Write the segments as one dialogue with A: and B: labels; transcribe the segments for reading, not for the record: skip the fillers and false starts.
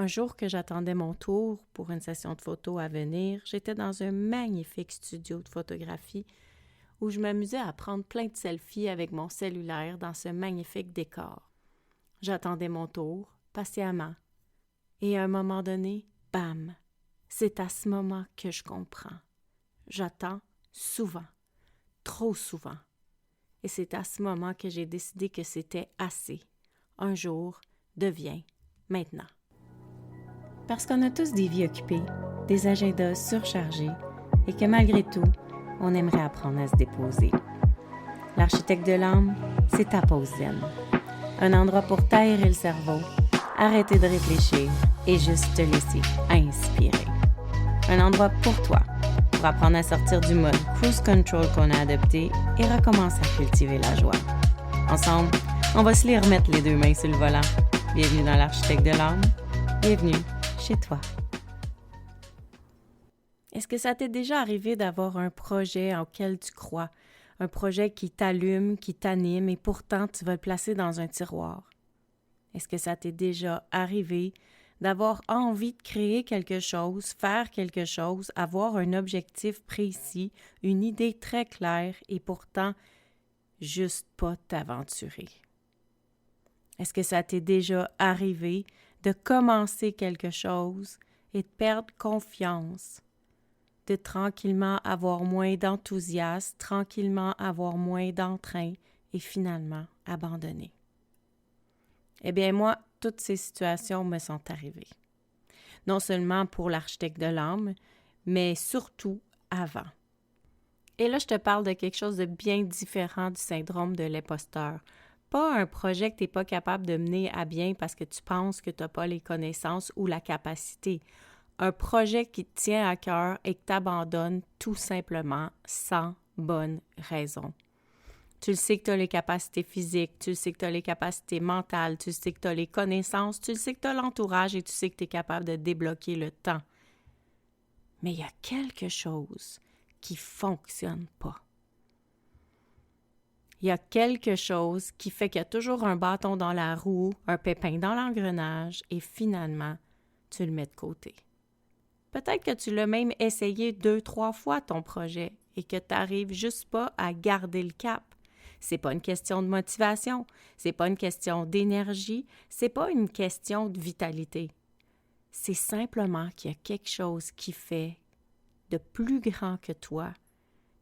A: Un jour que j'attendais mon tour pour une session de photo à venir, j'étais dans un magnifique studio de photographie où je m'amusais à prendre plein de selfies avec mon cellulaire dans ce magnifique décor. J'attendais mon tour, patiemment. Et à un moment donné, bam! C'est à ce moment que je comprends. J'attends souvent, trop souvent. Et c'est à ce moment que j'ai décidé que c'était assez. Un jour devient maintenant. Parce qu'on a tous des vies occupées, des agendas surchargés et que malgré tout, on aimerait apprendre à se déposer. L'architecte de l'âme, c'est ta pause zen. Un endroit pour t'aérer le cerveau, arrêter de réfléchir et juste te laisser inspirer. Un endroit pour toi, pour apprendre à sortir du mode cruise control qu'on a adopté et recommencer à cultiver la joie. Ensemble, on va se les remettre les deux mains sur le volant. Bienvenue dans l'architecte de l'âme. Bienvenue chez toi. Est-ce que ça t'est déjà arrivé d'avoir un projet auquel tu crois, un projet qui t'allume, qui t'anime et pourtant tu vas le placer dans un tiroir? Est-ce que ça t'est déjà arrivé d'avoir envie de créer quelque chose, faire quelque chose, avoir un objectif précis, une idée très claire et pourtant juste pas t'aventurer? Est-ce que ça t'est déjà arrivé de commencer quelque chose et de perdre confiance, de tranquillement avoir moins d'enthousiasme, tranquillement avoir moins d'entrain et finalement abandonner? Eh bien, moi, toutes ces situations me sont arrivées. Non seulement pour l'architecte de l'âme, mais surtout avant. Et là, je te parle de quelque chose de bien différent du syndrome de l'imposteur. Pas un projet que tu n'es pas capable de mener à bien parce que tu penses que tu n'as pas les connaissances ou la capacité. Un projet qui te tient à cœur et que tu abandonnes tout simplement sans bonne raison. Tu le sais que tu as les capacités physiques, tu le sais que tu as les capacités mentales, tu le sais que tu as les connaissances, tu le sais que tu as l'entourage et tu sais que tu es capable de débloquer le temps. Mais il y a quelque chose qui ne fonctionne pas. Il y a quelque chose qui fait qu'il y a toujours un bâton dans la roue, un pépin dans l'engrenage et finalement, tu le mets de côté. Peut-être que tu l'as même essayé 2-3 fois ton projet et que tu n'arrives juste pas à garder le cap. C'est pas une question de motivation, c'est pas une question d'énergie, c'est pas une question de vitalité. C'est simplement qu'il y a quelque chose qui fait de plus grand que toi,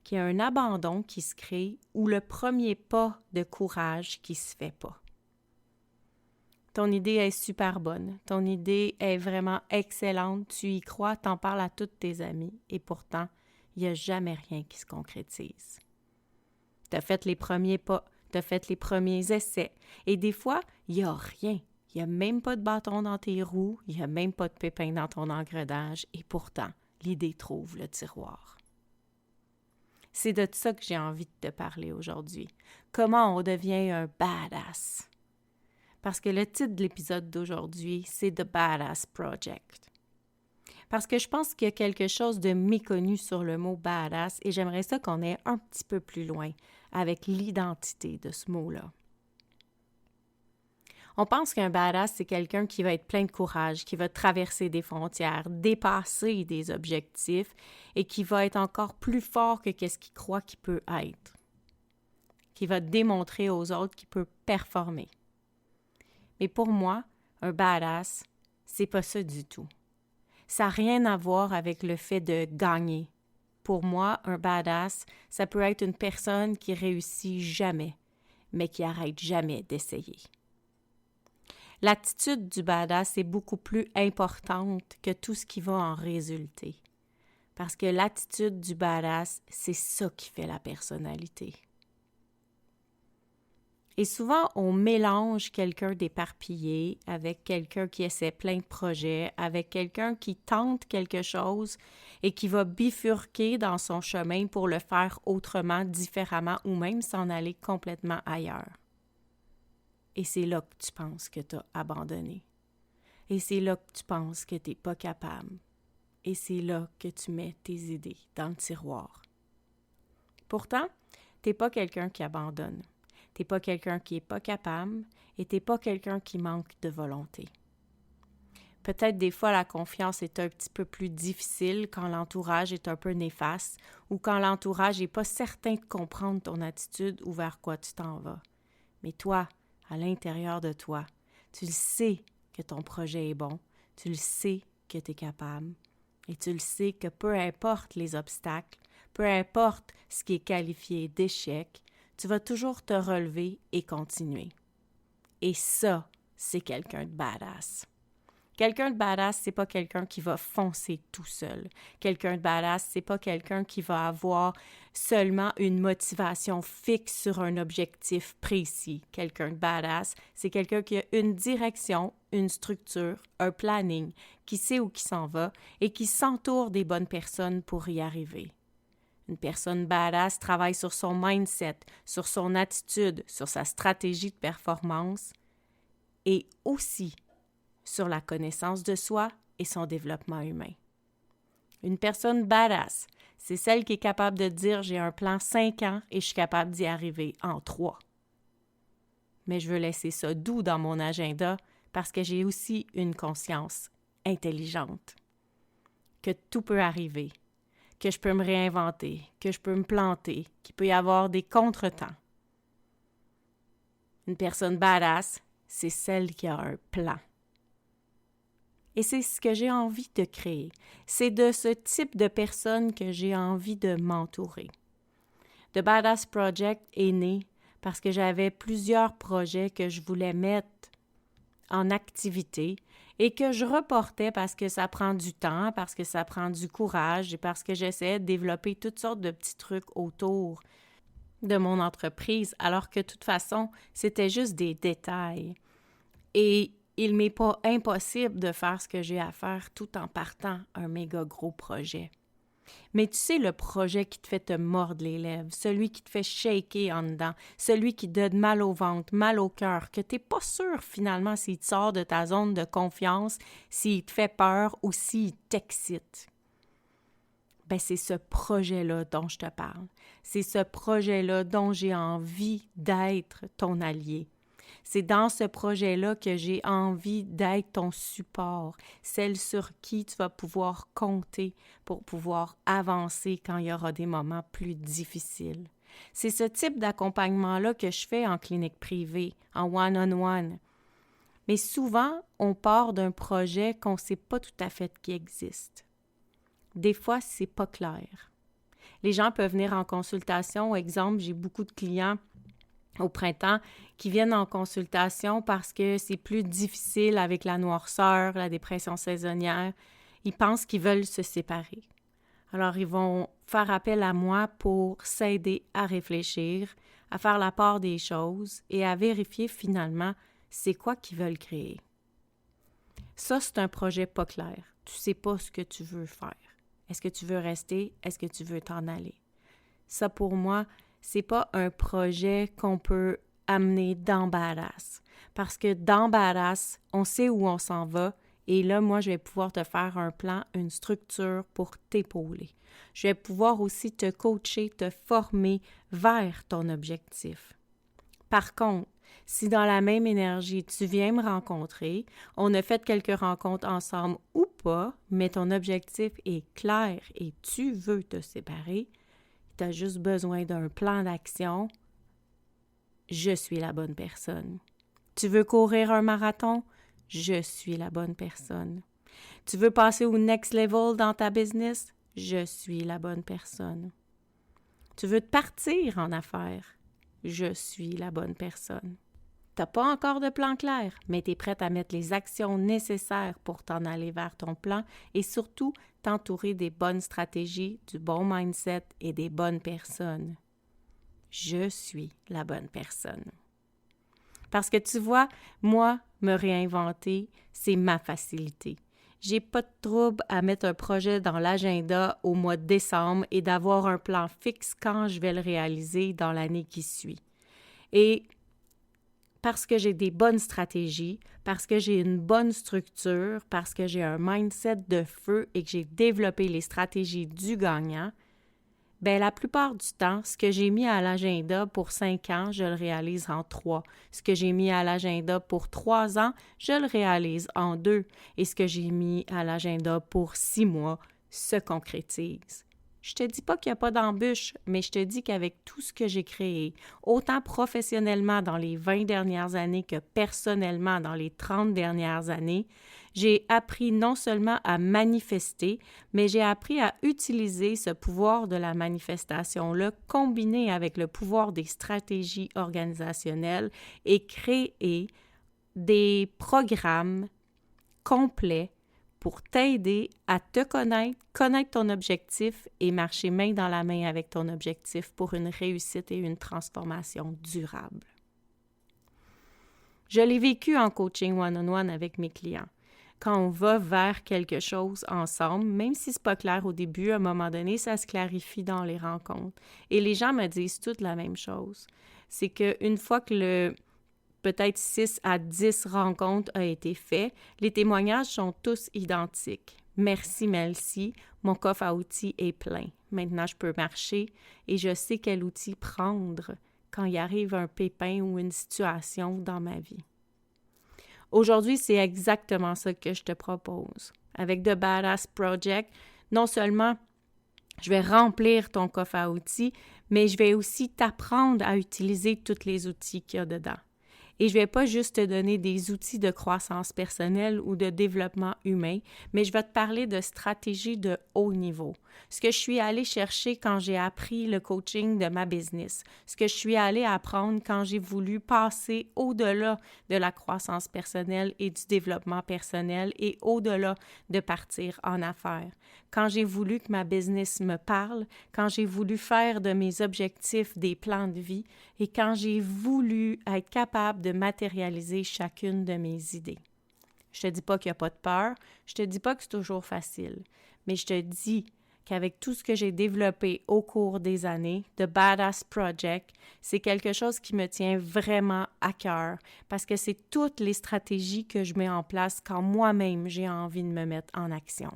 A: qu'il y a un abandon qui se crée ou le premier pas de courage qui se fait pas. Ton idée est super bonne, ton idée est vraiment excellente, tu y crois, t'en parles à tous tes amis et pourtant, il n'y a jamais rien qui se concrétise. Tu as fait les premiers pas, tu as fait les premiers essais et des fois, il n'y a rien. Il n'y a même pas de bâton dans tes roues, il n'y a même pas de pépin dans ton engrenage et pourtant, l'idée trouve le tiroir. C'est de ça que j'ai envie de te parler aujourd'hui. Comment on devient un badass? Parce que le titre de l'épisode d'aujourd'hui, c'est The Badass Project. Parce que je pense qu'il y a quelque chose de méconnu sur le mot badass et j'aimerais ça qu'on aille un petit peu plus loin avec l'identité de ce mot-là. On pense qu'un badass, c'est quelqu'un qui va être plein de courage, qui va traverser des frontières, dépasser des objectifs et qui va être encore plus fort que ce qu'il croit qu'il peut être, qui va démontrer aux autres qu'il peut performer. Mais pour moi, un badass, c'est pas ça du tout. Ça n'a rien à voir avec le fait de gagner. Pour moi, un badass, ça peut être une personne qui réussit jamais, mais qui arrête jamais d'essayer. L'attitude du badass est beaucoup plus importante que tout ce qui va en résulter. Parce que l'attitude du badass, c'est ça qui fait la personnalité. Et souvent, on mélange quelqu'un d'éparpillé avec quelqu'un qui essaie plein de projets, avec quelqu'un qui tente quelque chose et qui va bifurquer dans son chemin pour le faire autrement, différemment ou même s'en aller complètement ailleurs. Et c'est là que tu penses que tu as abandonné. Et c'est là que tu penses que tu n'es pas capable. Et c'est là que tu mets tes idées dans le tiroir. Pourtant, tu n'es pas quelqu'un qui abandonne. Tu n'es pas quelqu'un qui n'est pas capable et tu n'es pas quelqu'un qui manque de volonté. Peut-être des fois la confiance est un petit peu plus difficile quand l'entourage est un peu néfaste ou quand l'entourage n'est pas certain de comprendre ton attitude ou vers quoi tu t'en vas. Mais toi, à l'intérieur de toi, tu le sais que ton projet est bon, tu le sais que tu es capable et tu le sais que peu importe les obstacles, peu importe ce qui est qualifié d'échec, tu vas toujours te relever et continuer. Et ça, c'est quelqu'un de badass. Quelqu'un de badass, c'est pas quelqu'un qui va foncer tout seul. Quelqu'un de badass, c'est pas quelqu'un qui va avoir seulement une motivation fixe sur un objectif précis. Quelqu'un de badass, c'est quelqu'un qui a une direction, une structure, un planning, qui sait où il s'en va et qui s'entoure des bonnes personnes pour y arriver. Une personne badass travaille sur son mindset, sur son attitude, sur sa stratégie de performance et aussi sur la connaissance de soi et son développement humain. Une personne badass, c'est celle qui est capable de dire « j'ai un plan 5 ans et je suis capable d'y arriver en 3 ». Mais je veux laisser ça doux dans mon agenda parce que j'ai aussi une conscience intelligente. Que tout peut arriver, que je peux me réinventer, que je peux me planter, qu'il peut y avoir des contretemps. Une personne badass, c'est celle qui a un plan. Et c'est ce que j'ai envie de créer. C'est de ce type de personne que j'ai envie de m'entourer. The Badass Project est né parce que j'avais plusieurs projets que je voulais mettre en activité et que je reportais parce que ça prend du temps, parce que ça prend du courage et parce que j'essayais de développer toutes sortes de petits trucs autour de mon entreprise, alors que de toute façon, c'était juste des détails. Et il m'est pas impossible de faire ce que j'ai à faire tout en partant un méga gros projet. Mais tu sais, le projet qui te fait te mordre les lèvres, celui qui te fait shaker en dedans, celui qui te donne mal au ventre, mal au cœur, que tu n'es pas sûr finalement s'il te sort de ta zone de confiance, s'il te fait peur ou s'il t'excite. Ben, c'est ce projet-là dont je te parle. C'est ce projet-là dont j'ai envie d'être ton allié. C'est dans ce projet-là que j'ai envie d'être ton support, celle sur qui tu vas pouvoir compter pour pouvoir avancer quand il y aura des moments plus difficiles. C'est ce type d'accompagnement-là que je fais en clinique privée, en one-on-one. Mais souvent, on part d'un projet qu'on ne sait pas tout à fait qui existe. Des fois, c'est pas clair. Les gens peuvent venir en consultation. Exemple, j'ai beaucoup de clients au printemps qui viennent en consultation parce que c'est plus difficile avec la noirceur, la dépression saisonnière. Ils pensent qu'ils veulent se séparer. Alors, ils vont faire appel à moi pour s'aider à réfléchir, à faire la part des choses et à vérifier finalement c'est quoi qu'ils veulent créer. Ça, c'est un projet pas clair. Tu sais pas ce que tu veux faire. Est-ce que tu veux rester? Est-ce que tu veux t'en aller? Ça, pour moi, c'est pas un projet qu'on peut amener dans Badass. Parce que dans Badass, on sait où on s'en va et là, moi, je vais pouvoir te faire un plan, une structure pour t'épauler. Je vais pouvoir aussi te coacher, te former vers ton objectif. Par contre, si dans la même énergie, tu viens me rencontrer, on a fait quelques rencontres ensemble ou pas, mais ton objectif est clair et tu veux te séparer, tu as juste besoin d'un plan d'action, je suis la bonne personne. Tu veux courir un marathon? Je suis la bonne personne. Tu veux passer au next level dans ta business? Je suis la bonne personne. Tu veux te partir en affaires? Je suis la bonne personne. Tu n'as pas encore de plan clair, mais tu es prête à mettre les actions nécessaires pour t'en aller vers ton plan et surtout t'entourer des bonnes stratégies, du bon mindset et des bonnes personnes. Je suis la bonne personne. Parce que tu vois, moi, me réinventer, c'est ma facilité. J'ai pas de trouble à mettre un projet dans l'agenda au mois de décembre et d'avoir un plan fixe quand je vais le réaliser dans l'année qui suit. Et parce que j'ai des bonnes stratégies, parce que j'ai une bonne structure, parce que j'ai un mindset de feu et que j'ai développé les stratégies du gagnant, La plupart du temps, ce que j'ai mis à l'agenda pour 5 ans, je le réalise en 3. Ce que j'ai mis à l'agenda pour 3 ans, je le réalise en 2. Et ce que j'ai mis à l'agenda pour 6 mois se concrétise. Je te dis pas qu'il n'y a pas d'embûche, mais je te dis qu'avec tout ce que j'ai créé, autant professionnellement dans les 20 dernières années que personnellement dans les 30 dernières années, j'ai appris non seulement à manifester, mais j'ai appris à utiliser ce pouvoir de la manifestation-là combiné avec le pouvoir des stratégies organisationnelles et créer des programmes complets pour t'aider à te connaître ton objectif et marcher main dans la main avec ton objectif pour une réussite et une transformation durable. Je l'ai vécu en coaching one-on-one avec mes clients. Quand on va vers quelque chose ensemble, même si c'est pas clair au début, à un moment donné, ça se clarifie dans les rencontres. Et les gens me disent toutes la même chose. C'est qu'une fois que peut-être 6 à 10 rencontres a été fait, les témoignages sont tous identiques. Merci, Melcy, mon coffre à outils est plein. Maintenant, je peux marcher et je sais quel outil prendre quand il arrive un pépin ou une situation dans ma vie. Aujourd'hui, c'est exactement ça que je te propose. Avec The Badass Project, non seulement je vais remplir ton coffre à outils, mais je vais aussi t'apprendre à utiliser tous les outils qu'il y a dedans. Et je ne vais pas juste te donner des outils de croissance personnelle ou de développement humain, mais je vais te parler de stratégies de haut niveau. Ce que je suis allée chercher quand j'ai appris le coaching de ma business, ce que je suis allée apprendre quand j'ai voulu passer au-delà de la croissance personnelle et du développement personnel et au-delà de partir en affaires. Quand j'ai voulu que ma business me parle, quand j'ai voulu faire de mes objectifs des plans de vie et quand j'ai voulu être capable de matérialiser chacune de mes idées. Je te dis pas qu'il n'y a pas de peur, je te dis pas que c'est toujours facile, mais je te dis qu'avec tout ce que j'ai développé au cours des années, The Badass Project, c'est quelque chose qui me tient vraiment à cœur parce que c'est toutes les stratégies que je mets en place quand moi-même j'ai envie de me mettre en action.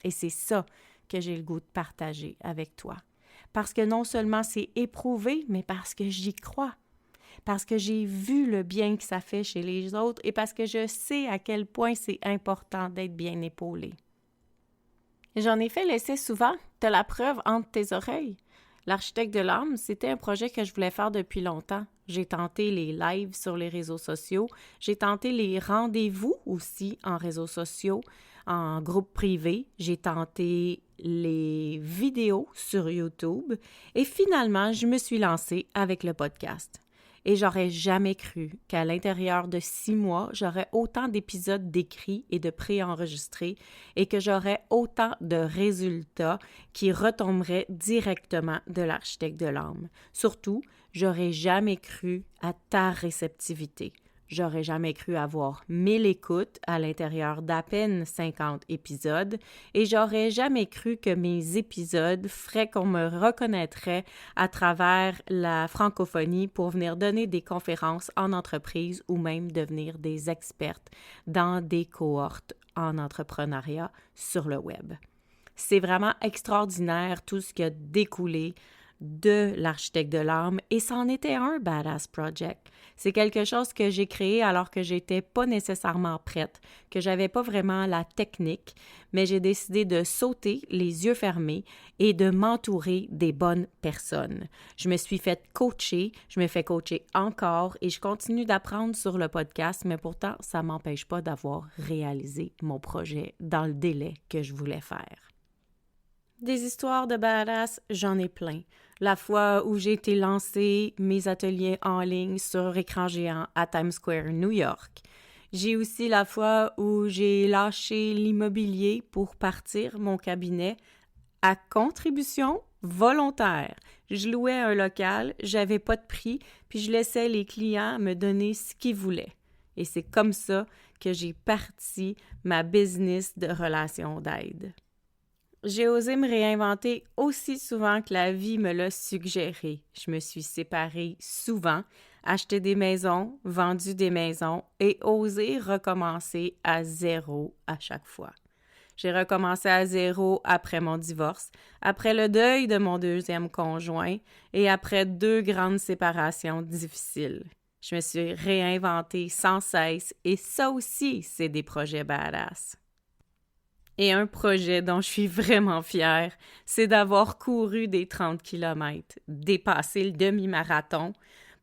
A: Et c'est ça que j'ai le goût de partager avec toi. Parce que non seulement c'est éprouvé, mais parce que j'y crois. Parce que j'ai vu le bien que ça fait chez les autres et parce que je sais à quel point c'est important d'être bien épaulé. J'en ai fait l'essai souvent, t'as la preuve entre tes oreilles. L'architecte de l'âme, c'était un projet que je voulais faire depuis longtemps. J'ai tenté les lives sur les réseaux sociaux, j'ai tenté les rendez-vous aussi en réseaux sociaux, en groupe privé, j'ai tenté les vidéos sur YouTube et finalement, je me suis lancée avec le podcast. Et j'aurais jamais cru qu'à l'intérieur de 6 mois, j'aurais autant d'épisodes d'écrits et de préenregistrés et que j'aurais autant de résultats qui retomberaient directement de l'architecte de l'âme. Surtout, j'aurais jamais cru à ta réceptivité. J'aurais jamais cru avoir 1000 écoutes à l'intérieur d'à peine 50 épisodes et j'aurais jamais cru que mes épisodes feraient qu'on me reconnaîtrait à travers la francophonie pour venir donner des conférences en entreprise ou même devenir des expertes dans des cohortes en entrepreneuriat sur le web. C'est vraiment extraordinaire tout ce qui a découlé de l'architecte de l'âme et c'en était un Badass Project. C'est quelque chose que j'ai créé alors que j'étais pas nécessairement prête, que j'avais pas vraiment la technique, mais j'ai décidé de sauter les yeux fermés et de m'entourer des bonnes personnes. Je me suis fait coacher, je me fais coacher encore et je continue d'apprendre sur le podcast, mais pourtant, ça m'empêche pas d'avoir réalisé mon projet dans le délai que je voulais faire. Des histoires de badass, j'en ai plein. La fois où j'ai été lancer mes ateliers en ligne sur écran géant à Times Square, New York. J'ai aussi la fois où j'ai lâché l'immobilier pour partir mon cabinet à contribution volontaire. Je louais un local, j'avais pas de prix, puis je laissais les clients me donner ce qu'ils voulaient. Et c'est comme ça que j'ai parti ma business de relations d'aide. J'ai osé me réinventer aussi souvent que la vie me l'a suggéré. Je me suis séparée souvent, acheté des maisons, vendu des maisons et osé recommencer à zéro à chaque fois. J'ai recommencé à zéro après mon divorce, après le deuil de mon deuxième conjoint et après 2 grandes séparations difficiles. Je me suis réinventée sans cesse et ça aussi, c'est des projets badass. Et un projet dont je suis vraiment fière, c'est d'avoir couru des 30 kilomètres, dépassé le demi-marathon.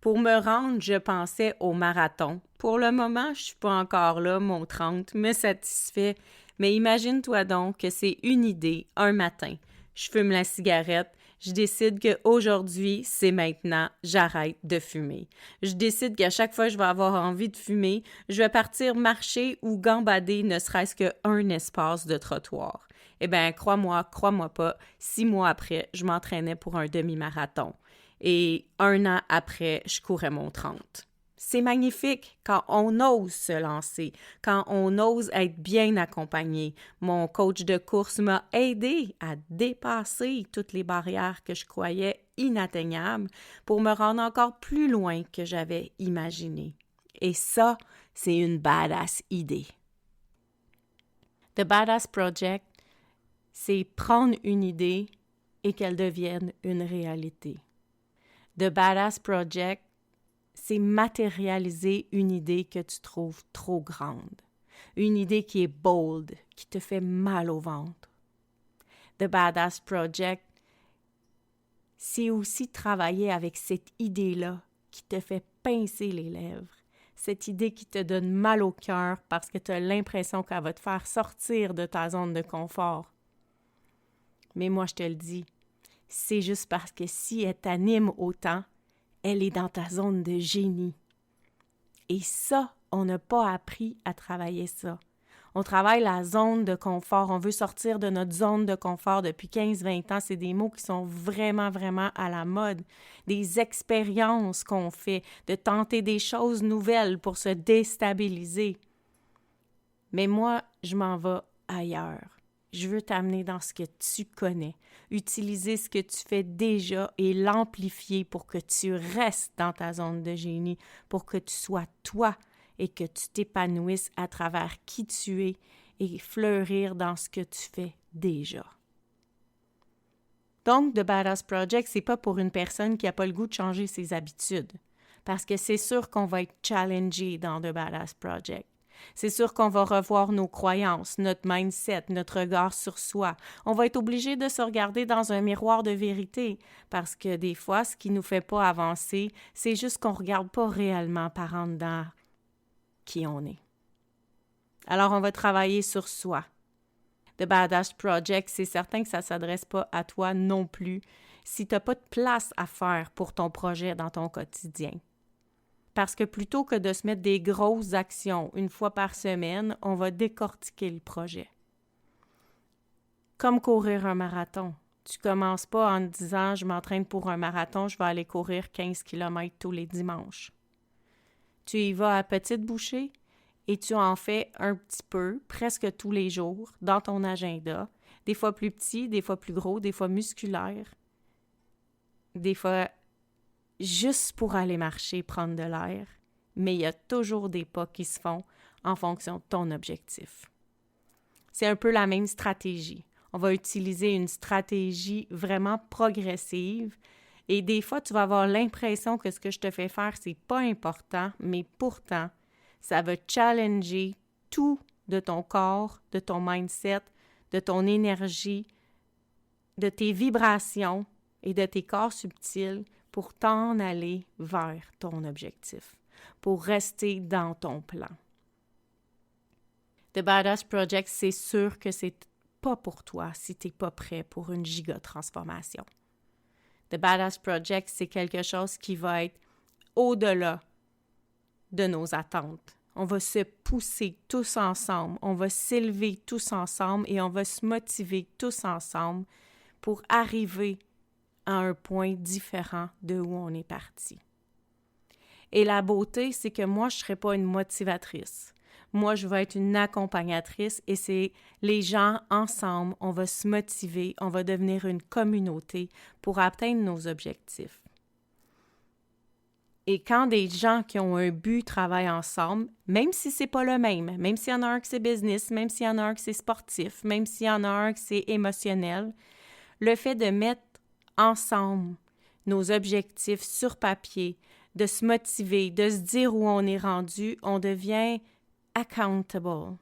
A: Pour me rendre, je pensais au marathon. Pour le moment, je suis pas encore là, mon 30 me satisfait. Mais imagine-toi donc que c'est une idée, un matin. Je fume la cigarette, je décide qu'aujourd'hui, c'est maintenant, j'arrête de fumer. Je décide qu'à chaque fois que je vais avoir envie de fumer, je vais partir marcher ou gambader ne serait-ce qu'un espace de trottoir. Eh bien, crois-moi pas, 6 mois après, je m'entraînais pour un demi-marathon. Et 1 an après, je courais mon 30. C'est magnifique quand on ose se lancer, quand on ose être bien accompagné. Mon coach de course m'a aidé à dépasser toutes les barrières que je croyais inatteignables pour me rendre encore plus loin que j'avais imaginé. Et ça, c'est une badass idée. The Badass Project, c'est prendre une idée et qu'elle devienne une réalité. The Badass Project, c'est matérialiser une idée que tu trouves trop grande. Une idée qui est bold, qui te fait mal au ventre. The Badass Project, c'est aussi travailler avec cette idée-là qui te fait pincer les lèvres. Cette idée qui te donne mal au cœur parce que tu as l'impression qu'elle va te faire sortir de ta zone de confort. Mais moi, je te le dis, c'est juste parce que si elle t'anime autant, elle est dans ta zone de génie. Et ça, on n'a pas appris à travailler ça. On travaille la zone de confort. On veut sortir de notre zone de confort depuis 15-20 ans. C'est des mots qui sont vraiment, vraiment à la mode. Des expériences qu'on fait, de tenter des choses nouvelles pour se déstabiliser. Mais moi, je m'en vais ailleurs. Je veux t'amener dans ce que tu connais, utiliser ce que tu fais déjà et l'amplifier pour que tu restes dans ta zone de génie, pour que tu sois toi et que tu t'épanouisses à travers qui tu es et fleurir dans ce que tu fais déjà. Donc, The Badass Project, c'est pas pour une personne qui n'a pas le goût de changer ses habitudes, parce que c'est sûr qu'on va être challengé dans The Badass Project. C'est sûr qu'on va revoir nos croyances, notre mindset, notre regard sur soi. On va être obligé de se regarder dans un miroir de vérité parce que des fois, ce qui nous fait pas avancer, c'est juste qu'on regarde pas réellement par en dedans qui on est. Alors, on va travailler sur soi. The Badass Project, c'est certain que ça s'adresse pas à toi non plus si tu n'as pas de place à faire pour ton projet dans ton quotidien. Parce que plutôt que de se mettre des grosses actions 1 fois par semaine, on va décortiquer le projet. Comme courir un marathon. Tu commences pas en te disant « je m'entraîne pour un marathon, je vais aller courir 15 km tous les dimanches ». Tu y vas à petite bouchée et tu en fais un petit peu, presque tous les jours, dans ton agenda. Des fois plus petit, des fois plus gros, des fois musculaire, des fois juste pour aller marcher, prendre de l'air, mais il y a toujours des pas qui se font en fonction de ton objectif. C'est un peu la même stratégie. On va utiliser une stratégie vraiment progressive et des fois, tu vas avoir l'impression que ce que je te fais faire, c'est pas important, mais pourtant, ça va challenger tout de ton corps, de ton mindset, de ton énergie, de tes vibrations et de tes corps subtils pour t'en aller vers ton objectif, pour rester dans ton plan. The Badass Project, c'est sûr que c'est pas pour toi si tu n'es pas prêt pour une giga transformation. The Badass Project, c'est quelque chose qui va être au-delà de nos attentes. On va se pousser tous ensemble, on va s'élever tous ensemble et on va se motiver tous ensemble pour arriver à un point différent de où on est parti. Et la beauté, c'est que moi, je ne serai pas une motivatrice. Moi, je vais être une accompagnatrice et c'est les gens ensemble, on va se motiver, on va devenir une communauté pour atteindre nos objectifs. Et quand des gens qui ont un but travaillent ensemble, même si c'est pas le même s'il y en a un qui c'est business, même s'il y en a un qui c'est sportif, même s'il y en a un qui c'est émotionnel, le fait de mettre ensemble nos objectifs sur papier, de se motiver, de se dire où on est rendu, on devient accountable.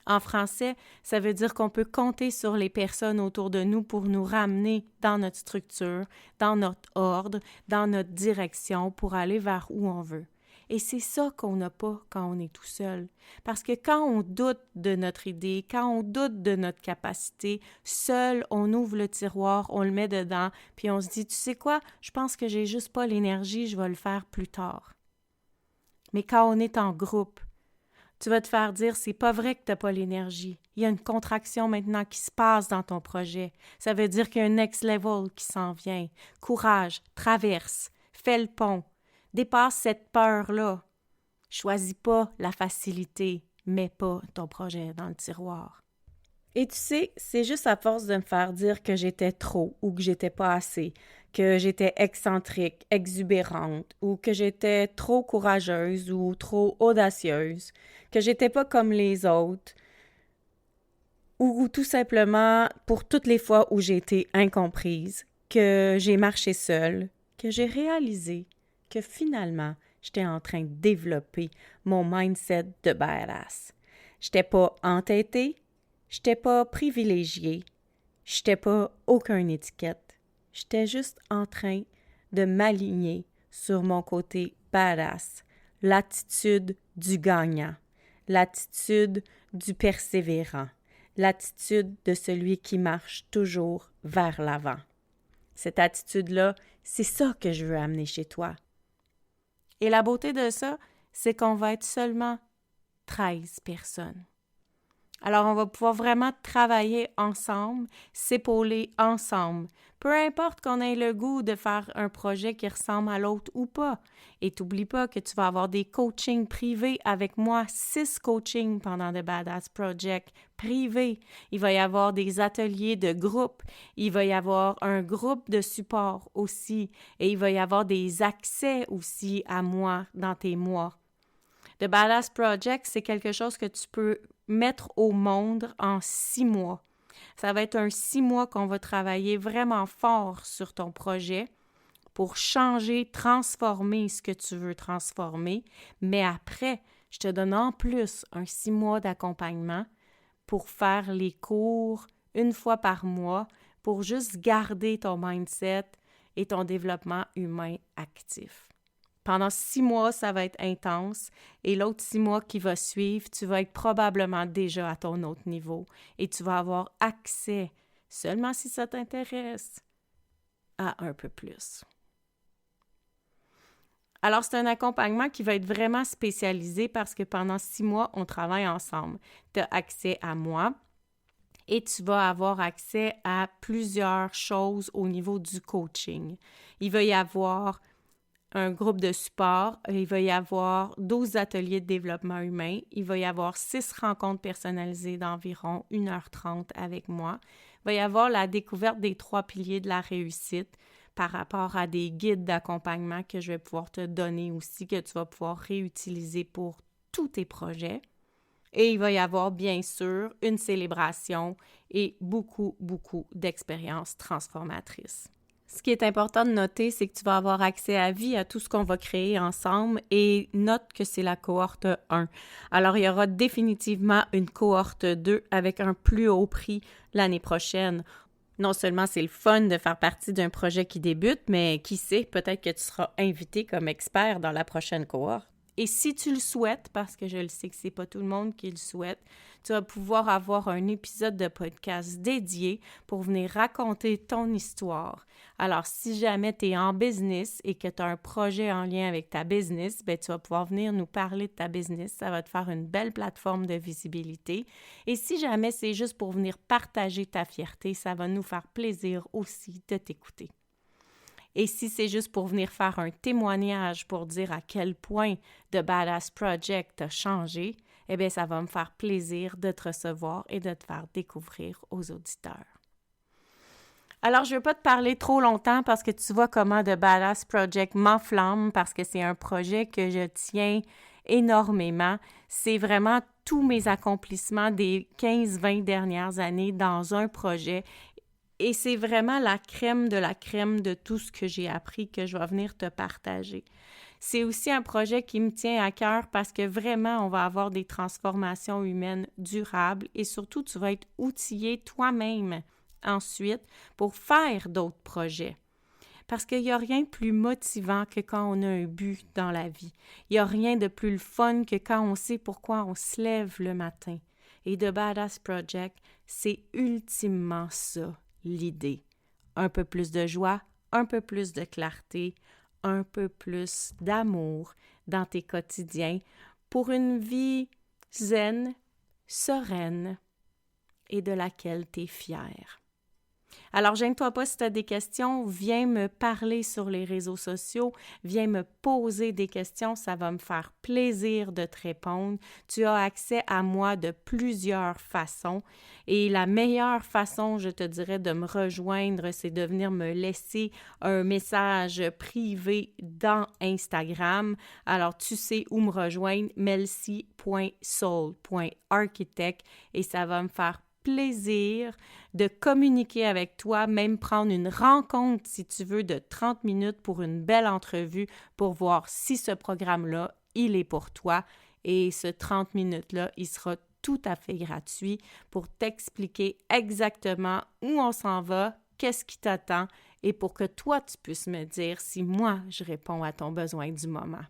A: En français, ça veut dire qu'on peut compter sur les personnes autour de nous pour nous ramener dans notre structure, dans notre ordre, dans notre direction pour aller vers où on veut. Et c'est ça qu'on n'a pas quand on est tout seul. Parce que quand on doute de notre idée, quand on doute de notre capacité, seul, on ouvre le tiroir, on le met dedans, puis on se dit, tu sais quoi, je pense que j'ai juste pas l'énergie, je vais le faire plus tard. Mais quand on est en groupe, tu vas te faire dire, c'est pas vrai que tu n'as pas l'énergie. Il y a une contraction maintenant qui se passe dans ton projet. Ça veut dire qu'il y a un next level qui s'en vient. Courage, traverse, fais le pont. Dépasse cette peur-là. Choisis pas la facilité, mets pas ton projet dans le tiroir. Et tu sais, c'est juste à force de me faire dire que j'étais trop ou que j'étais pas assez, que j'étais excentrique, exubérante ou que j'étais trop courageuse ou trop audacieuse, que j'étais pas comme les autres ou tout simplement pour toutes les fois où j'ai été incomprise, que j'ai marché seule, que j'ai réalisé que finalement, j'étais en train de développer mon mindset de badass. J'étais pas entêtée, j'étais pas privilégiée, j'étais pas aucune étiquette. J'étais juste en train de m'aligner sur mon côté badass, l'attitude du gagnant, l'attitude du persévérant, l'attitude de celui qui marche toujours vers l'avant. Cette attitude-là, c'est ça que je veux amener chez toi. Et la beauté de ça, c'est qu'on va être seulement 13 personnes. Alors, on va pouvoir vraiment travailler ensemble, s'épauler ensemble. Peu importe qu'on ait le goût de faire un projet qui ressemble à l'autre ou pas. Et t'oublie pas que tu vas avoir des coachings privés avec moi, 6 coachings pendant The Badass Project privés. Il va y avoir des ateliers de groupe. Il va y avoir un groupe de support aussi. Et il va y avoir des accès aussi à moi dans tes mois. The Badass Project, c'est quelque chose que tu peux mettre au monde en 6 mois. Ça va être un 6 mois qu'on va travailler vraiment fort sur ton projet pour changer, transformer ce que tu veux transformer. Mais après, je te donne en plus un 6 mois d'accompagnement pour faire les cours une fois par mois pour juste garder ton mindset et ton développement humain actif. Pendant 6 mois, ça va être intense et l'autre 6 mois qui va suivre, tu vas être probablement déjà à ton autre niveau et tu vas avoir accès, seulement si ça t'intéresse, à un peu plus. Alors, c'est un accompagnement qui va être vraiment spécialisé parce que pendant 6 mois, on travaille ensemble. Tu as accès à moi et tu vas avoir accès à plusieurs choses au niveau du coaching. Il va y avoir un groupe de support, il va y avoir 12 ateliers de développement humain, il va y avoir 6 rencontres personnalisées d'environ 1h30 avec moi, il va y avoir la découverte des 3 piliers de la réussite par rapport à des guides d'accompagnement que je vais pouvoir te donner aussi, que tu vas pouvoir réutiliser pour tous tes projets. Et il va y avoir bien sûr une célébration et beaucoup d'expériences transformatrices. Ce qui est important de noter, c'est que tu vas avoir accès à vie à tout ce qu'on va créer ensemble et note que c'est la cohorte 1. Alors, il y aura définitivement une cohorte 2 avec un plus haut prix l'année prochaine. Non seulement c'est le fun de faire partie d'un projet qui débute, mais qui sait, peut-être que tu seras invité comme expert dans la prochaine cohorte. Et si tu le souhaites, parce que je le sais que c'est pas tout le monde qui le souhaite, tu vas pouvoir avoir un épisode de podcast dédié pour venir raconter ton histoire. Alors, si jamais tu es en business et que tu as un projet en lien avec ta business, ben, tu vas pouvoir venir nous parler de ta business. Ça va te faire une belle plateforme de visibilité. Et si jamais c'est juste pour venir partager ta fierté, ça va nous faire plaisir aussi de t'écouter. Et si c'est juste pour venir faire un témoignage pour dire à quel point The Badass Project a changé, eh bien, ça va me faire plaisir de te recevoir et de te faire découvrir aux auditeurs. Alors, je ne veux pas te parler trop longtemps parce que tu vois comment The Badass Project m'enflamme parce que c'est un projet que je tiens énormément. C'est vraiment tous mes accomplissements des 15-20 dernières années dans un projet. Et c'est vraiment la crème de tout ce que j'ai appris que je vais venir te partager. C'est aussi un projet qui me tient à cœur parce que vraiment, on va avoir des transformations humaines durables et surtout, tu vas être outillé toi-même ensuite pour faire d'autres projets. Parce qu'il n'y a rien de plus motivant que quand on a un but dans la vie. Il n'y a rien de plus le fun que quand on sait pourquoi on se lève le matin. Et The Badass Project, c'est ultimement ça, l'idée. Un peu plus de joie, un peu plus de clarté, un peu plus d'amour dans tes quotidiens pour une vie zen, sereine et de laquelle tu es fier. Alors, gêne-toi pas si tu as des questions, viens me parler sur les réseaux sociaux, viens me poser des questions, ça va me faire plaisir de te répondre. Tu as accès à moi de plusieurs façons et la meilleure façon, je te dirais, de me rejoindre, c'est de venir me laisser un message privé dans Instagram. Alors, tu sais où me rejoindre, melcy.soul.architect et ça va me faire plaisir de communiquer avec toi, même prendre une rencontre, si tu veux, de 30 minutes pour une belle entrevue pour voir si ce programme-là, il est pour toi. Et ce 30 minutes-là, il sera tout à fait gratuit pour t'expliquer exactement où on s'en va, qu'est-ce qui t'attend et pour que toi, tu puisses me dire si moi, je réponds à ton besoin du moment.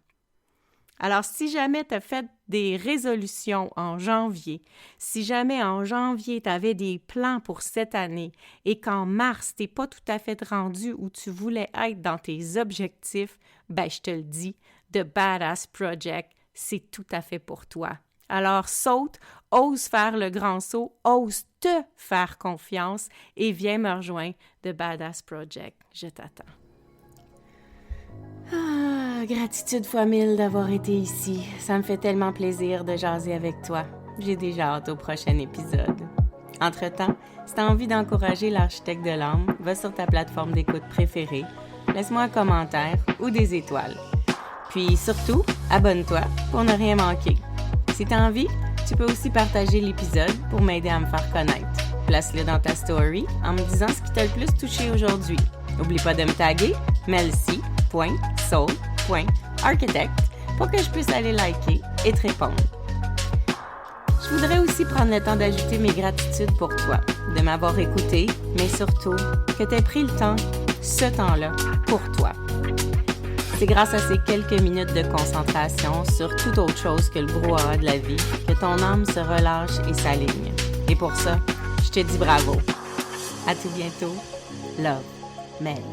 A: Alors, si jamais tu as fait des résolutions en janvier, si jamais en janvier tu avais des plans pour cette année et qu'en mars, tu n'es pas tout à fait rendu où tu voulais être dans tes objectifs, ben je te le dis, The Badass Project, c'est tout à fait pour toi. Alors saute, ose faire le grand saut, ose te faire confiance et viens me rejoindre, The Badass Project. Je t'attends. Gratitude fois 1000 d'avoir été ici. Ça me fait tellement plaisir de jaser avec toi. J'ai déjà hâte au prochain épisode. Entre-temps, si tu as envie d'encourager l'architecte de l'âme, va sur ta plateforme d'écoute préférée, laisse-moi un commentaire ou des étoiles. Puis surtout, abonne-toi pour ne rien manquer. Si tu as envie, tu peux aussi partager l'épisode pour m'aider à me faire connaître. Place-le dans ta story en me disant ce qui t'a le plus touché aujourd'hui. N'oublie pas de me taguer melcy.soul.architect pour que je puisse aller liker et te répondre. Je voudrais aussi prendre le temps d'ajouter mes gratitudes pour toi, de m'avoir écouté, mais surtout que tu aies pris le temps, ce temps-là, pour toi. C'est grâce à ces quelques minutes de concentration sur toute autre chose que le brouhaha de la vie que ton âme se relâche et s'aligne. Et pour ça, je te dis bravo. À tout bientôt. Love, Mel.